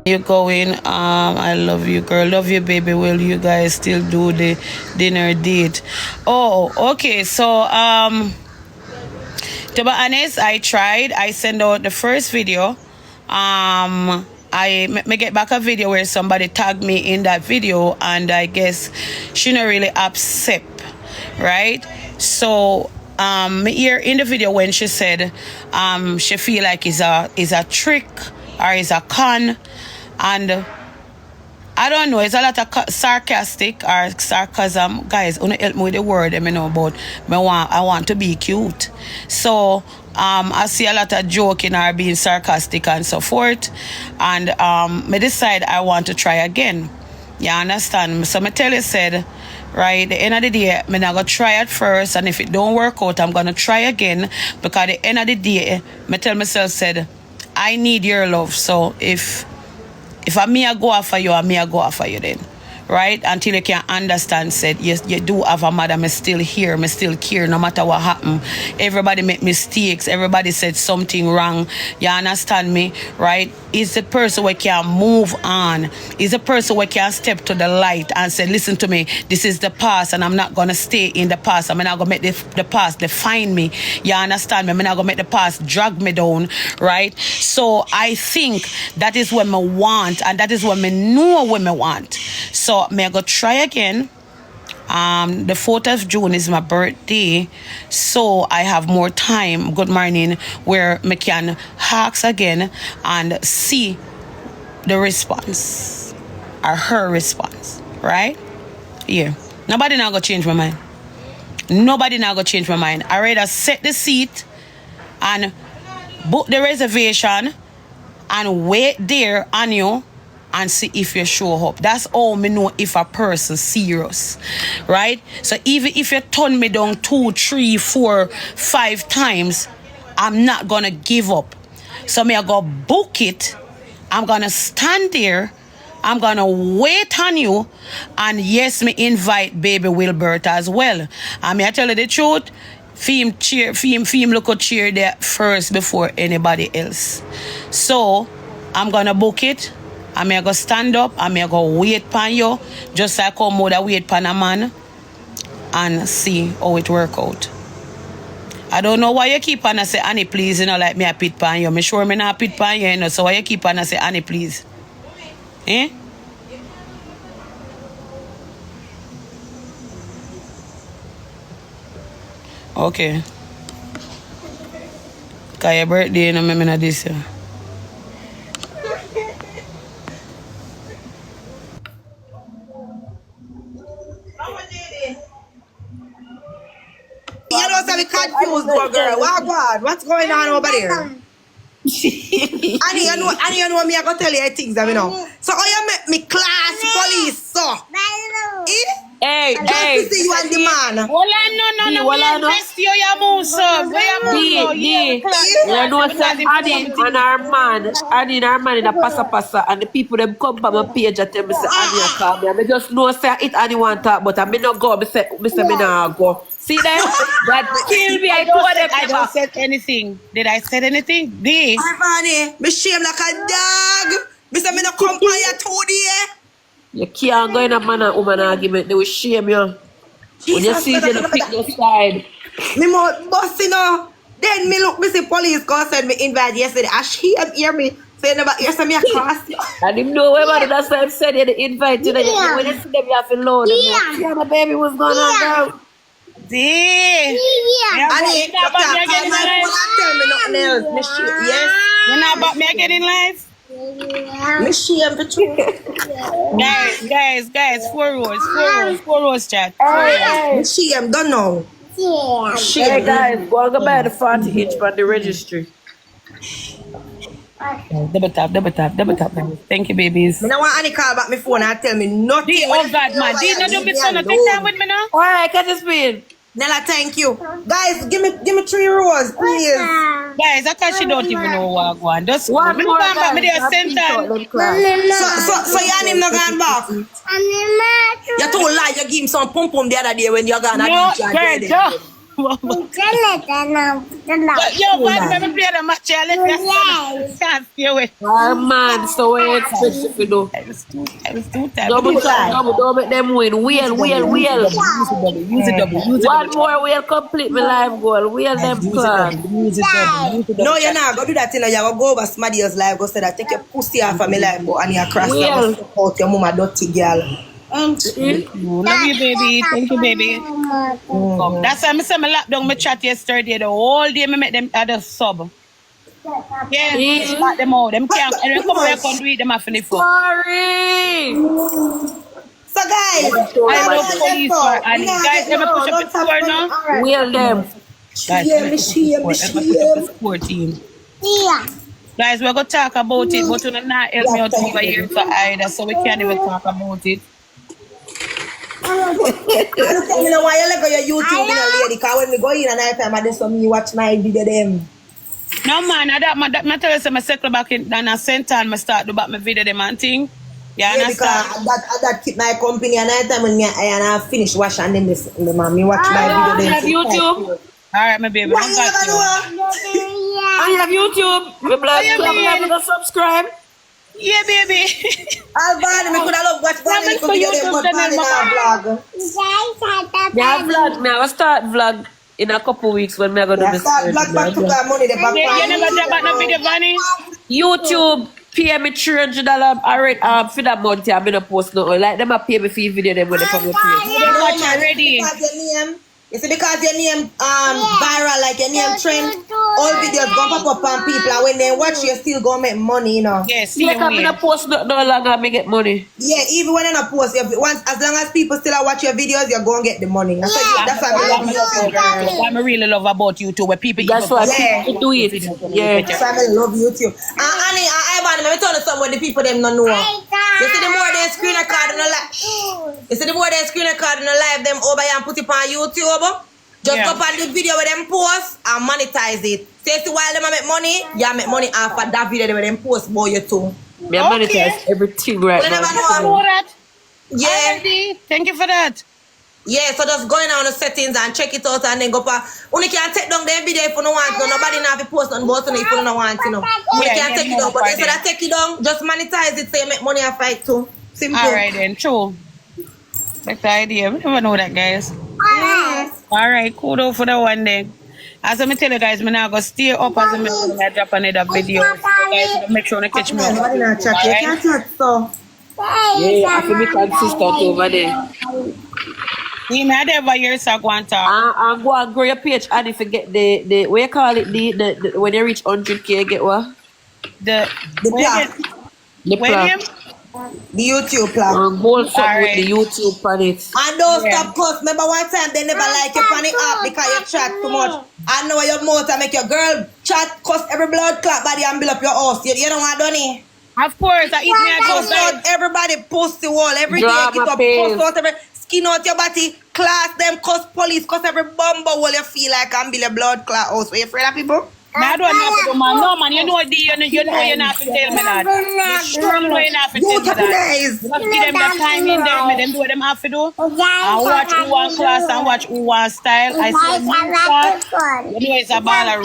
You going? I love you, girl. Love you, baby. Will you guys still do the dinner date? Oh, okay. So, to be honest, I tried. I sent out the first video. I me get back a video where somebody tagged me in that video, and I guess she not really upset, right? So me hear in the video when she said she feel like it's a trick or is a con, and I don't know. It's a lot of sarcastic or sarcasm. Guys, wanna help me with the word I know about I want to be cute. So I see a lot of joking or being sarcastic and so forth. And me decide I want to try again. You understand? So me tell you said, right, the end of the day, I'm not gonna try it first, and if it don't work out, I'm gonna try again. Because the end of the day, me tell myself said, I need your love. So if I me I go after you, I me I go after you then. Right? Until you can understand, said, yes, you do have a mother, me still here, me still care, no matter what happened. Everybody make mistakes, everybody said something wrong. You understand me? Right? Is the person who can move on. Is the person who can step to the light and say, listen to me, this is the past, and I'm not gonna stay in the past. I'm not gonna make the past define me. You understand me? I'm not gonna make the past drag me down, right? So I think that is what me want, and that is what me know what me want. So may I go try again. The 4th of June is my birthday, so I have more time. Good morning, where me can ask again and see the response or her response, right? Yeah. Nobody now go change my mind. Nobody now go change my mind. I rather set the seat and book the reservation and wait there on you and see if you show up. That's all me know if a person serious, right? So even if you turn me down 2, 3, 4, 5 times, I'm not gonna give up. So me I go book it. I'm gonna stand there. I'm gonna wait on you, and yes, me invite baby Wilbert as well. And me I tell you the truth. Fim look at cheer there first before anybody else. So I'm gonna book it. I'm going to stand up, I'm going to wait upon you, just like how mother wait upon a man, and see how it work out. I don't know why you keep on say, Annie, please, you know, like me I pit upon you. Me sure me not pit upon you, you know, so why you keep on say, Annie, please? Eh? Okay. Because your birthday, you know, me not this year. You know, so we confused, no girl. What God? What's going on over there? And you know me, I gotta tell you things that we know. So how you make me class police, so? Hey, just to see you and the man. Well, no. We invest you, move, so. You know, say Annie and our man in a passa, and the people them come from my page and tell me say Annie a call me. I just know say it Annie want talk, but I me not go. Me say me not go. See them? That kill me. I don't said anything. Did I say anything? D. I'm Annie. Me shame like a dog. Me say me not come by you 2 days. You can't go in a man and woman argument. They will shame you. When you see them pick your side. Me more boss, you know. Then me look, me see police go send me invite yesterday. And she hear me. So you never hear me across you. And him know whether that's why I said you the invite you know. When you see them, you have to load them. Yeah, my baby, what's going on, girl? D. Annie, you can't call my phone and tell me nothing else. Me shame, yes. You're not about me getting live? Me shame the truth. Guys, 4 rows, chat. Me shame, don't know. Hey guys, go and buy the 40-inch from the registry. Double tap. Thank you, babies. Me don't want Annie call back my phone and tell me nothing. D, oh God, man. D, no, don't be so. Take time with me now. Alright, catch a spin. Nella, thank you. Guys, give me 3 rows, please. Guys, I thought she don't even know what I want. Just one more back me there sentence. So you him not gone back? You told lie, you give him some pum the other day when you're gone. No, girl, But yo, man, let me play the match. Let me can't stay away. Man, so what you expect if you do? I was too tired. Don't make them win. Wheel. Use it double. One more wheel complete my life goal. Wheel them plan. Use it double. No, you're not. Go do that thing. You go over somebody else's life. Go say that. Take your pussy off of my life. Go and you cross Well. out your mama dirty girl. Love you, baby. Thank you, baby. That's why I say I locked down my chat yesterday. The whole day I make them other sub. Yeah, lock them out. Them can't. And come over here and do it. Them have to fuck. Sorry. So guys, I love police for and guys never push up the score now. Wheel them. Guys, never push up the score team. Guys, we're gonna talk about it, but you're not help me out over here for either, so we can't even talk about it. I don't tell me no why you look at your YouTube, you know, lady. Cause when we go in at night time, I just saw me watch my video them. No man, I tell you, I circle back in and I sent and I start do back my video them and thing. Yeah, Yeah, because that keep my company at night time when I finish watch and then the man me watch my video them. I have YouTube. Alright, my baby. Why you never know? I have YouTube. My blood club, never subscribe. Yeah, baby. Alban, me could have loved watch one little video them, but man in our vlog. Yeah, vlog now. I start vlog in a couple weeks when I'm going to Yeah, do start vlog back to got money the back. You never drop out no video, Vanny? YouTube pay me $300 already for that month. I'm gonna post no like them. I pay me for video them when they come to pay. You don't watch already. You see, because your name viral, like your name trend, all videos go pop up on people, and when they watch you, still go make money, you know. Yes, Yeah, I'm gonna post no longer. Me get money. Yeah, even when you're not post, once as long as people still watch your videos, you're gonna get the money. That's why I love YouTube. What I really love about YouTube, where people That's why people do it. Yeah. That's why I love YouTube. And Annie, Ivan, let me tell you something the people them don't know. You see the more they screen a card in the live, them over here and put it on YouTube. Just go on the video with them post and monetize it. Say while them make money, you make money off of that video with them post about you too. Me monetize everything right You now. never know. that? Yeah. Already? Thank you for that. Yeah, so just go in on the settings and check it out and then go pa. Only can take down the video if you don't want to. Nobody now be post on button if you don't want to. Only can take it down. But instead of take it down, just monetize it so you make money off it too. Simple. Alright then, true. That's the idea. We never know that, guys. Alright, kudos for the one day. As I tell you guys, I'm not going to stay up as I drop another video. So guys, make sure to catch me. Nobody not chat. You can't chat so. Yeah, I have to be consistent over there. You may never hear so go and talk. And go and grow your page and if you get the what you call it, the when you reach 100K, you get what? The plaque. The plaque. The YouTube plaque. And go something Alright. with the YouTube on it. And don't stop cuss. Remember one time they never like you on the app because you chat too much. I know your mouth and make your girl chat cuss every blood clot body and build up your house. You don't want done it. Of course, I eat me a Post out everybody post the wall every day. Drama Get up, page. post out every skin out your body, class them, cuss police, cuss every bumble wall you feel like and build a blood clot house. Are you afraid of people? I don't know to do, man. No, man, you know you're not to tell me that. You sure know you're not to tell me that. Nice. You have to give them the time in there, make them do what them have to do. And watch who want class and watch who want style. I see new class. You know it's a baller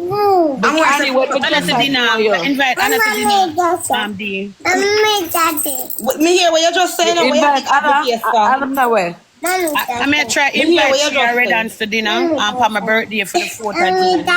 roll. I'm Annie, what to dinner? Invite Anna to dinner. D. Me here what you just saying. Invite Anna way. I'm going to try invite Sierra Dance to dinner for my birthday for the 4th of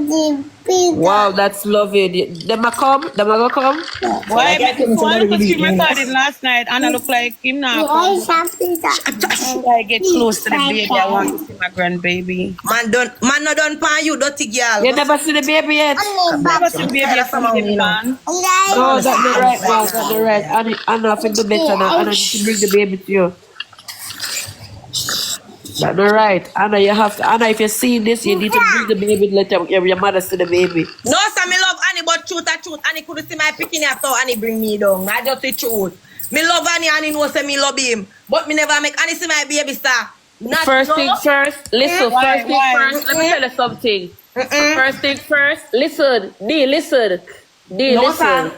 June. Wow, that's lovely. Them a come? Them a go come? Why? Because he recorded last night and I look like him now. I get close to the baby. I want to see my grandbaby. Man not done pan you dirty girl. You never see the baby yet? Never see baby from man. No, that's the right one. That's the right. Anna have to do better now. Anna need to bring the baby to you. That's not right. Anna, you have to. Anna, if you're seeing this, you need to bring the baby. Let your mother see the baby. No, sir, me love Annie, but truth. Annie couldn't see my picking here, so Annie bring me down. I just the truth. Me love Annie knows say me love him. But me never make Annie see my baby, sir. Not First thing first, listen. Why? First thing first, let me tell you something. First thing first, listen. Listen. No, Listen. sir.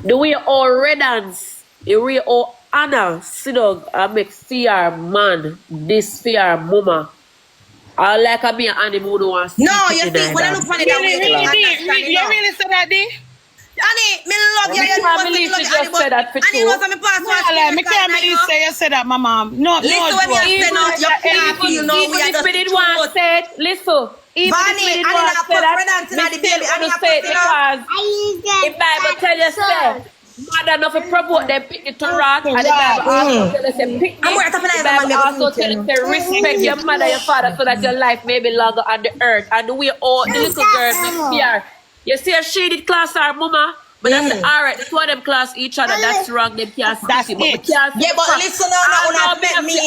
The way all red dance, the way all Anna sit down and make fear man, this fear mama. I like a me and Annie who don't want to No, see you it in see, her when I dance. look funny that way, Really, understand, you really said that, D? Annie, me love you. Me You can't know believe me she love just said that for Annie two. was on me pass one Nah, me can't believe say you said that, my mom. No, Listen no, when me Joe. say no, you can't feel no. Even We are if just we didn't want to truth. say it, listen. Even if Vanny, we didn't Annie want not to say put that, Redan to we the still baby. want Annie to not say it put it up. because the Bible tell you say, mother not to promote them picnic to rot, and the Bible also tell us say picnic. I'm worth of an The man Bible also tell us say respect your mother, your father, so that your life may be longer on the earth. And the way all the little girl make fear. You see, she did class her mama. But I said, all right, the two of them class each other. That's wrong. Them can't That's stick it. But we it. can't Yeah, but listen now, I una met me.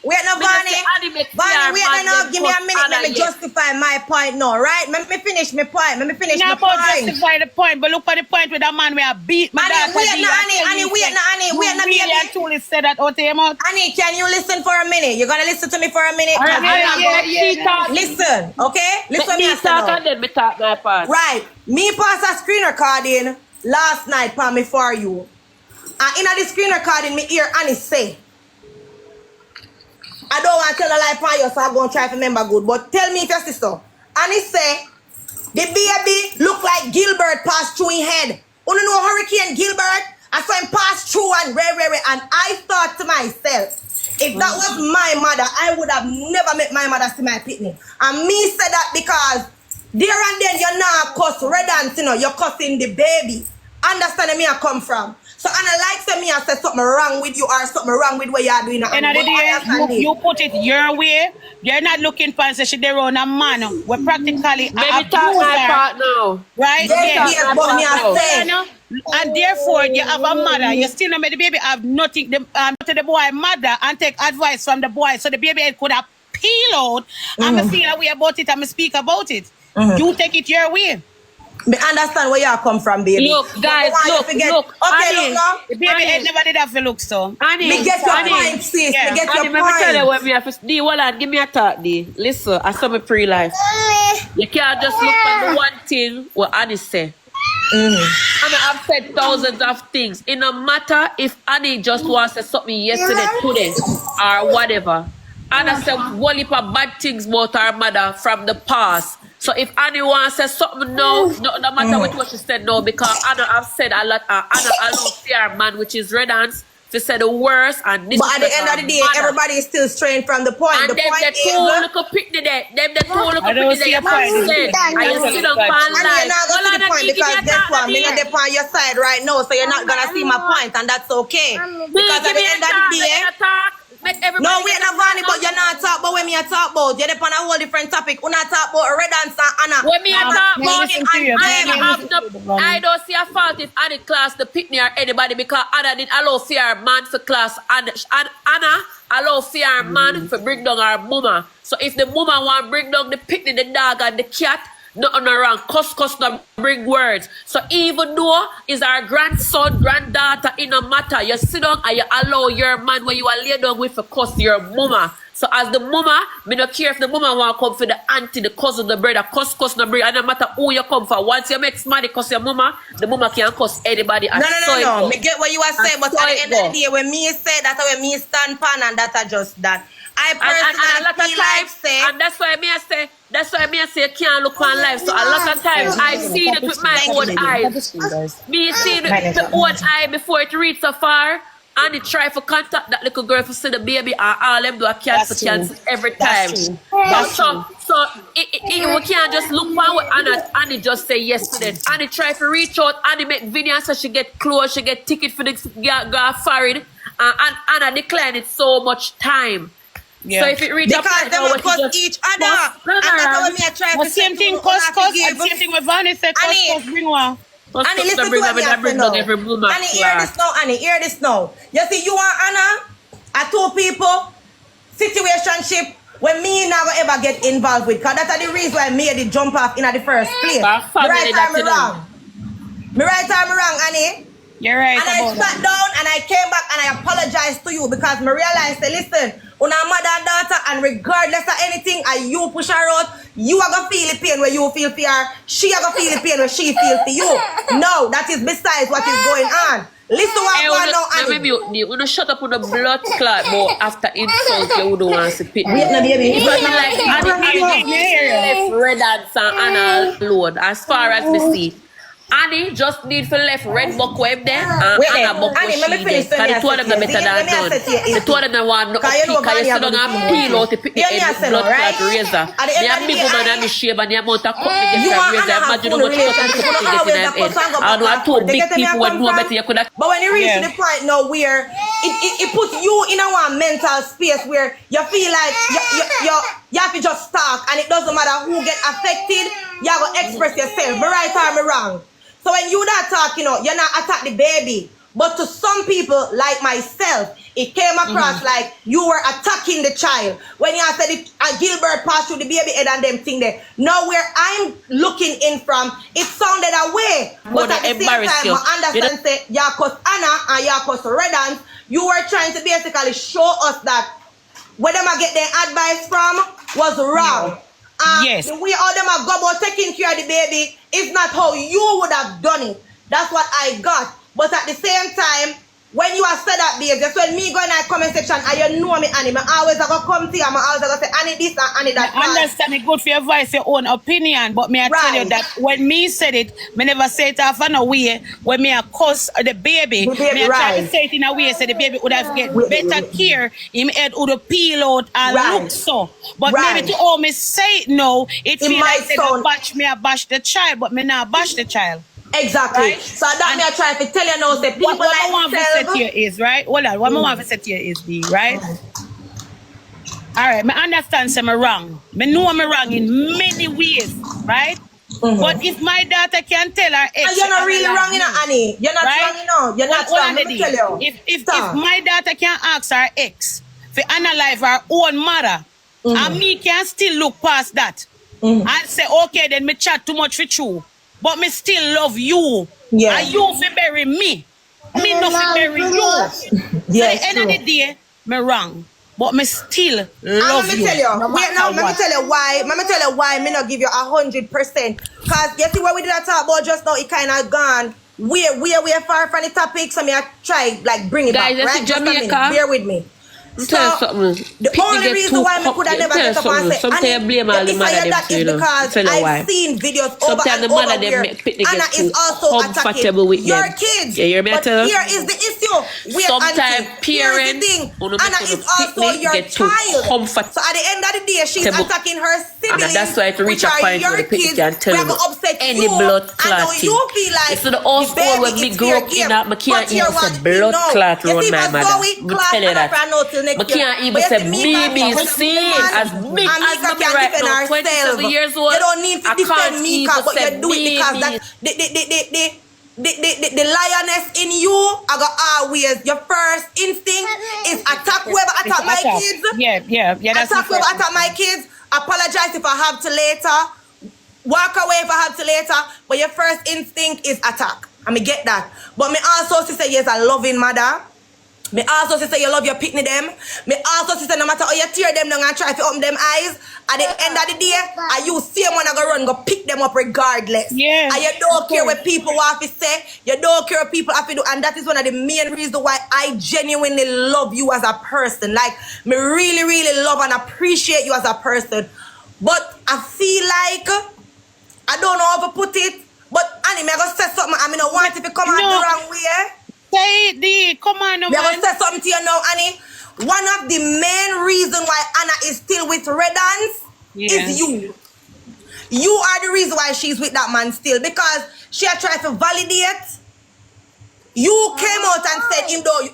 Wait no, Vanny. Vanny, wait now, give me a minute. Let me justify my point now, right? Let me finish my point. Let me finish my Not about point. justify the point, but look at the point with that man where I beat my Annie, daughter. wait now, Annie, wait now, Annie, wait now, You really and baby. truly said that out of your mouth. Annie, can you listen for a minute? You're gonna listen to me for a minute? All right, Yeah. Listen, okay? Listen Let me me a talk second. and then me talk my part. Right. Me pass a screen recording last night for me for you. And in the screen recording, me hear Annie say, I don't want to tell a lie for you, so I'm going to try to remember good. But tell me if your sister. Annie say, the baby look like Gilbert passed through his head. You know Hurricane Gilbert? I saw him pass through and and I thought to myself, if that was my mother, I would have never met my mother see my pitney. And me said that because there and then you're not cuss Redance, you know, you're cussing the baby. Understand where I come from? So Anna likes me and say something wrong with you or something wrong with what you're doing. And at the day, you put it your way. You're not looking for say she there on a man. We're practically Maybe talk my part now. right? Yes, but me I say. And therefore, you have a mother. You still know the baby have nothing to the boy mother and take advice from the boy. So the baby could have peel out. I'm a feel a way about it. I'm a speak about it. You take it your way. Me understand where you come from, baby. Look, guys, look. Okay, Annie, look now. The baby head never did have to look so. Annie, Me get your Annie, point, sis. Yeah. Me get Annie, your let me tell you point. what me have to D. Hold on, give me a thought, D. Listen, I saw my pre-life. You can't just look at the one thing what Annie say. And I've said thousands of things. It no matter if Annie just wants to say something yesterday, today, or whatever. Anna said one heap of bad things about her mother from the past. So if Annie wants to say something no matter what she said no, because Anna have said a lot. Anna alone fear man, which is Redance, to say the worst. And this But at the end of the day, everybody is still straying from the point. and The them point the is, two little picnic there. Them the two little I don't picnic see there. a point. And you see them pan and you're live. not going to the point because guess what? Me not on your side right now, so you're not gonna see my point, and that's okay. Because at the end of the day. No, wait, not Vanny, but you're not talk about what me I talk about. You're on a whole different topic. You're not talk about Redance and Anna. When me I talk about it, you. I don't see a fault if Annie class the picnic or anybody because Anna did allow fear man for class and Anna allow fear man for bring down her mama. So if the mama want bring down the picnic, the dog and the cat, nothing wrong. Cuss not bring words. So even though is our grandson, granddaughter, it no matter. You sit down and you allow your man when you are lay down with a cuss your mama. So as the mama, me not care if the mama want come for the auntie, the cousin, the brother, cuss not bring. And no matter who you come for. Once you make somebody cuss your mama, the mama can cuss anybody. No. Me get what you are saying, but at the end of the day, when me say that, when me stand pan and that are just that. I personally feel like say, and that's why me say you can't look on life. So a lot of times I see it with my own eyes. Me see it with my own eye before it reaches so far. And it try to contact that little girl to see the baby and all them do a cancel every time. So we can't just look on what Annie just say yesterday. Annie try to reach out, Annie make videos so she get clothes, she get ticket for the girl foreign. And Anna decline it so much time. Yeah. So if it reach because they will cuss each other. And that's what me I try to say. Same thing, cuss, and same thing with Vanny say, cuss, bring one. Annie, listen to what me I say now. Annie, hear this now, Annie, hear this now. You see, you and Anna are two people, situationship, when me never ever get involved with. Because that's the reason why I made it jump off in the first place. Me right or me wrong? Me right or me wrong, Annie? You're right. And I sat down and I came back and I apologized to you because me realized, say, listen, una mother and daughter, and regardless of anything, and you push her out, you are gonna feel the pain where you feel for her, she are gonna feel the pain where she feels for you. No, that is besides what is going on. Listen what Hey, going on, Annie. maybe you shut up on the blood clot, but after insult, you wouldn't want to pit me. Wait, no, baby. It's not like Annie left red dance and Anna alone, as far as we see. Annie just need for left red buck web there and Wait, Anna buck Annie, was let me she finish there. Because the two of them are better than done. The two of them are want no Cause you know upkeep. Because you sit down and peel out the Yeah, yeah, blood no, right? clot razor. At the end Me of and the me day, woman Annie, and me shave and the amount of cut me You get want from razor. Anna Imagine have how much cut relationship, me you get know in how them the head. person go I know back two and forth. big They get me people a when know confirm. better you could have. But when you reach to the point now where it puts you in a one mental space where you feel like you have to just talk and it doesn't matter who get affected, you have to express yourself. Me right or me wrong. So when you not talk, you're not attack the baby. But to some people, like myself, it came across like you were attacking the child. When you said it, Gilbert passed through the baby head and them thing there. Now where I'm looking in from, it sounded away. But at the same time, I understand say, Yakos Anna and Yakos Redans, you were trying to basically show us that where them I get their advice from was wrong. Yes. The way all them have go about taking care of the baby is not how you would have done it. That's what I got. But at the same time, when you have said that, babe, just when me go in that comment section and you know me, Annie, I always go come to you, I always go say, Annie this and Annie that. I understand it good for your voice, your own opinion, but me I tell you that when me said it, me never say it off in a way when me a cuss the baby. Me I try to say it in a way so the baby would have get better care. Him head would have peel out and look so. But maybe to all me say it now, it feel like they don't bash me, I bash the child, but me not bash the child. Exactly. Right? So that me I try to tell you now, say people what like I want to say to you is, right? Hold on, what I want to say to you is, B, right? All right, me understand say me wrong. Me know me wrong in many ways, right? But if my daughter can tell her ex, and you're not really wrong, Annie. You're not wrong, You're not wrong. Let me tell you. If my daughter can ask her ex to analyze her own mother, and me can still look past that and say, okay, then me chat too much with you, but me still love you. Yeah. And you fi bury me. Me no fi bury you. Yeah, So at the end of the day, me wrong. But me still love let me you. tell you. No Let me tell you why. Let me tell you why me not give you 100%. Cause you see what we did talk about just now, it kind of gone. We're far from the topic, so me I try like bring it Guys, back. Right? Just a minute. Bear with me. So, the only reason why me could have never get up and say, sometimes blame all the mother them that is because I've seen videos over sometimes and the mother over them where make Anna is also attacking with your them. kids. Yeah, you hear me But tell you? here is the issue. Sometimes parents Anna is also your child. So at the end of the day, she's attacking her siblings. And that's why to reach a point where the people can tell you any you, blood and clotting. you feel like So the old school when me grew up in that, I can't even say blood clot around my mother. I tell you that. I can't even say BBC as big as me right now, 27 years old. You don't need to defend Mika, but you do it because that the lioness in you, I got always your first instinct is attack whoever attack my kids. Yeah. That's attack whoever attack my kids. Apologize if I have to later. Walk away if I have to later. But your first instinct is attack. I mean get that. But me also say yes, a loving mother. Me also say you love your picnic them. Me also say no matter how you tear them down and try to open them eyes, at the end of the day, are you same one go run, go pick them up regardless. Yeah. And you don't care what people have to say, you don't care what people have to do, and that is one of the main reasons why I genuinely love you as a person. Like, me really, really love and appreciate you as a person. But I feel like, I don't know how to put it, but Annie, me go say something, I mean, I want it to come out the wrong way. Say it, D. Come on, man. Me going to say something to you now, Annie. One of the main reasons why Anna is still with Redans is you. You are the reason why she's with that man still. Because she had tried to validate. You came out and said, him though,